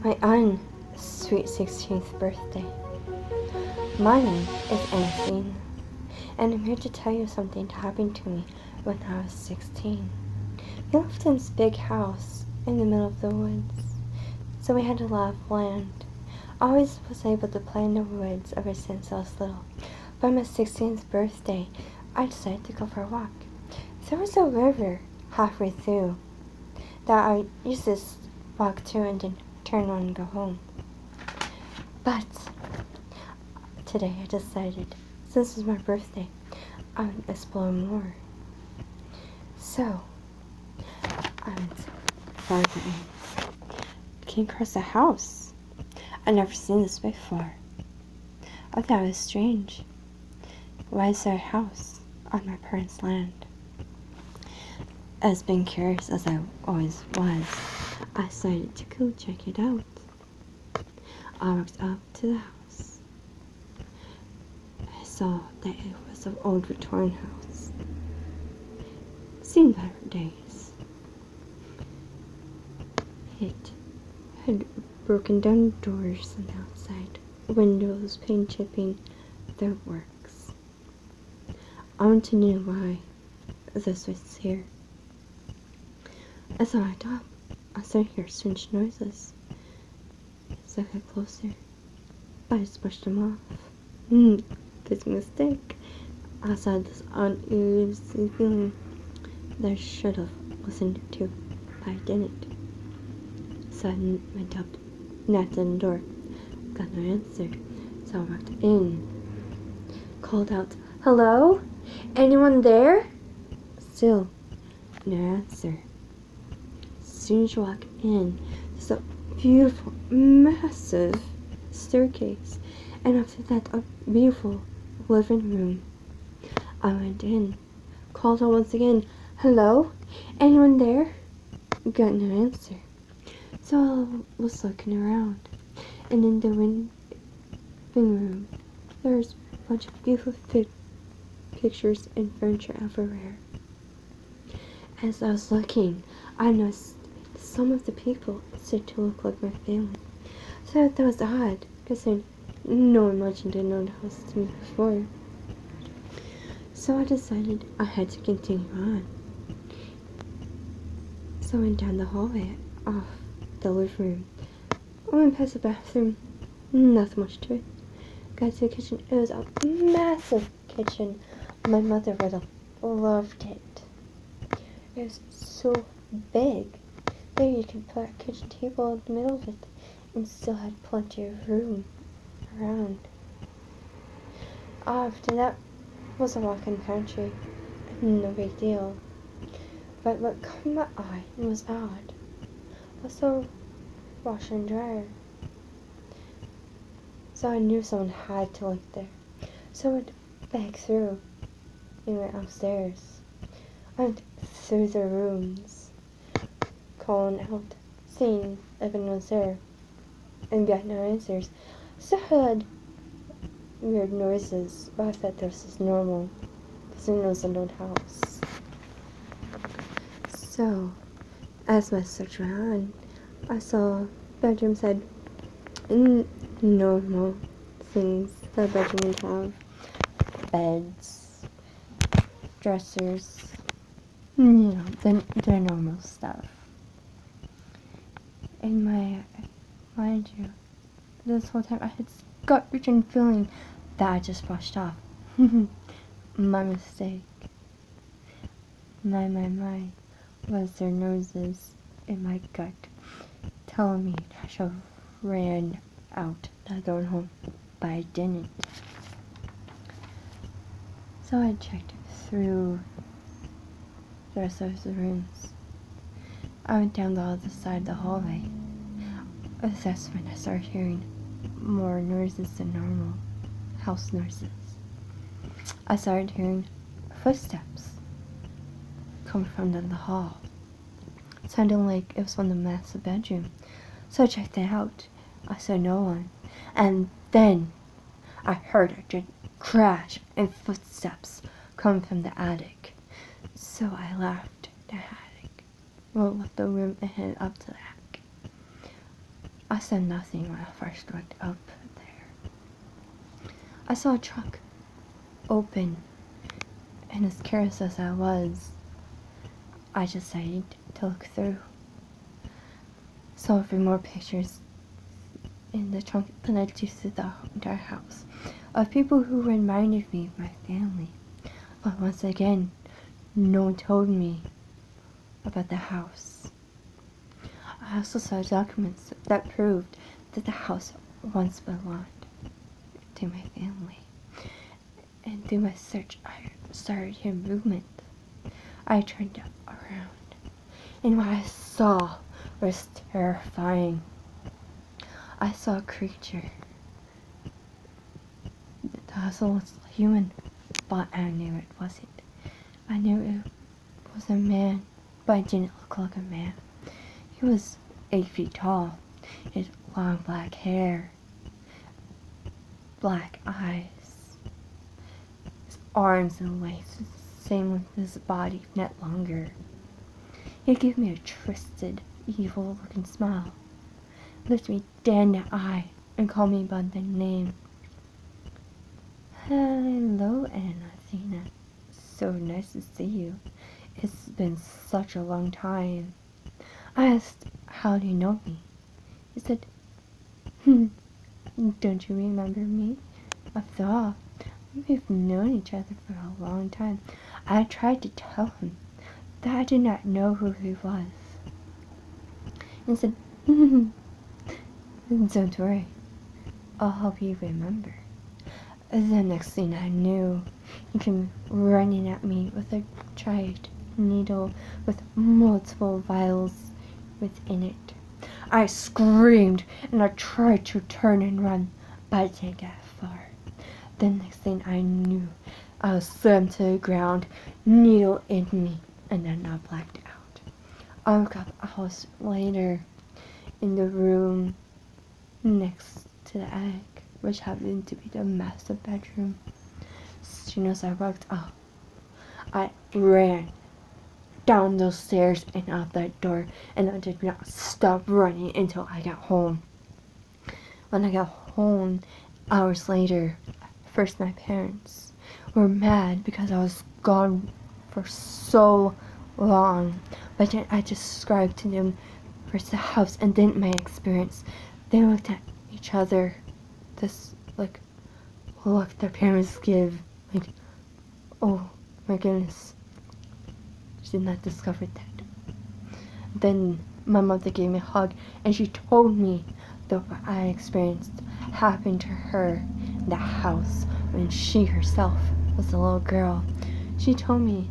My own sweet 16th birthday. My name is Anthony, and I'm here to tell you something that happened to me when I was 16. We lived in this big house in the middle of the woods, so we had a lot of land. I always was able to play in the woods ever since I was little. But on my 16th birthday, I decided to go for a walk. There was a river halfway through that I used to walk to and then turn on and go home. But today I decided, since it's my birthday, I would explore more. So I went farther in. Came across a house. I'd never seen this before. I thought it was strange. Why is there a house on my parents' land? As being curious as I always was, I decided to go check it out. I walked up to the house. I saw that it was an old Victorian house. Seen better days. It had broken down doors on the outside, windows, paint chipping, their works. I want to know why this was here. As I walked up, I started to hear strange noises. So I got closer, but I just pushed them off. Big mistake. I saw this uneasy feeling that I should have listened to, but I didn't. So I went up, knocked on the door, got no answer. So I walked in, called out, "Hello? Anyone there?" Still, no answer. As soon as you walk in, there's a beautiful, massive staircase, and after that, a beautiful living room. I went in, called out once again, "Hello? Anyone there?" Got no answer. So I was looking around, and in the living room, there's a bunch of beautiful pictures and furniture everywhere. As I was looking, I noticed some of the people seemed to look like my family. So that was odd, because no one mentioned it in the house to me before. So I decided I had to continue on. So I went down the hallway off the living room. I went past the bathroom, nothing much to it. Got to the kitchen, it was a massive kitchen. My mother would have loved it. It was so big. There you could put a kitchen table in the middle of it and still had plenty of room around. After that was a walk-in pantry. No big deal. But what caught my eye was odd. Also, washer and dryer. So I knew someone had to live there. So I went back through and went upstairs. I went through the rooms, calling out, seeing if anyone was there, and got no answers. So I heard weird noises, but I thought this was normal, because it was an old house. So, as I searched around, I saw bedrooms had normal things that a bedroom would have. Beds, dressers, the normal stuff. In my, mind you, this whole time I had this gut-wrenching feeling that I just brushed off. My mistake. My, was their noses in my gut telling me I should have ran out that door home, but I didn't. So I checked through the rest of the rooms. I went down the other side of the hallway. That's when I started hearing more noises than normal, house noises. I started hearing footsteps coming from the hall. It sounded like it was from the master bedroom. So I checked it out. I saw no one. And then I heard a good crash and footsteps coming from the attic. So I left the attic, left the room and headed up to the attic. I said nothing when I first went up there. I saw a truck open, and as curious as I was, I decided to look through. Saw a few more pictures in the trunk, then I looked through the entire house of people who reminded me of my family. But once again, no one told me about the house. I also saw documents that proved that the house once belonged to my family. And through my search, I started hearing movement. I turned around, and what I saw was terrifying. I saw a creature that was human, but I knew it wasn't. I knew it was a man, but it didn't look like a man. He was 8 feet tall. He had long black hair, black eyes. His arms and legs were the same with his body, if not longer. He gave me a twisted, evil-looking smile, looked me dead in the eye, and called me by the name. Hello, Anathena. So nice to see you. It's been such a long time. I asked, how do you know me? He said, don't you remember me? After all, we've known each other for a long time. I tried to tell him that I did not know who he was. He said, don't worry, I'll help you remember. The next thing I knew, he came running at me with a giant needle with multiple vials within it. I screamed and I tried to turn and run, but I didn't get far. The next thing I knew, I was slammed to the ground, needle in me, and then I blacked out. I woke up hours later in the room next to the attic, which happened to be the master bedroom. As soon as I walked up, I ran down those stairs and out that door, and I did not stop running until I got home. When I got home, hours later, first my parents were mad because I was gone for so long, but then I described to them first the house and then my experience. They looked at each other, this look their parents give, like, oh my goodness, she did not discover that. Then my mother gave me a hug and she told me that what I experienced happened to her in the house when she herself was a little girl. She told me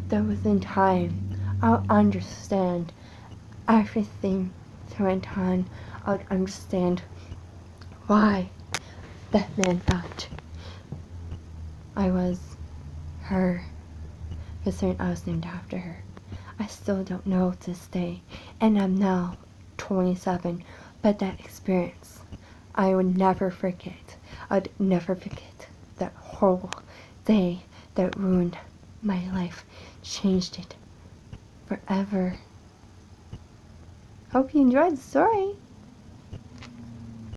that within time I'll understand everything that went on. I would understand why that man thought I was her, considering I was named after her. I still don't know to this day, and I'm now 27, but that experience I would never forget. I'd never forget that horrible day that ruined my life, changed it forever. Hope you enjoyed the story.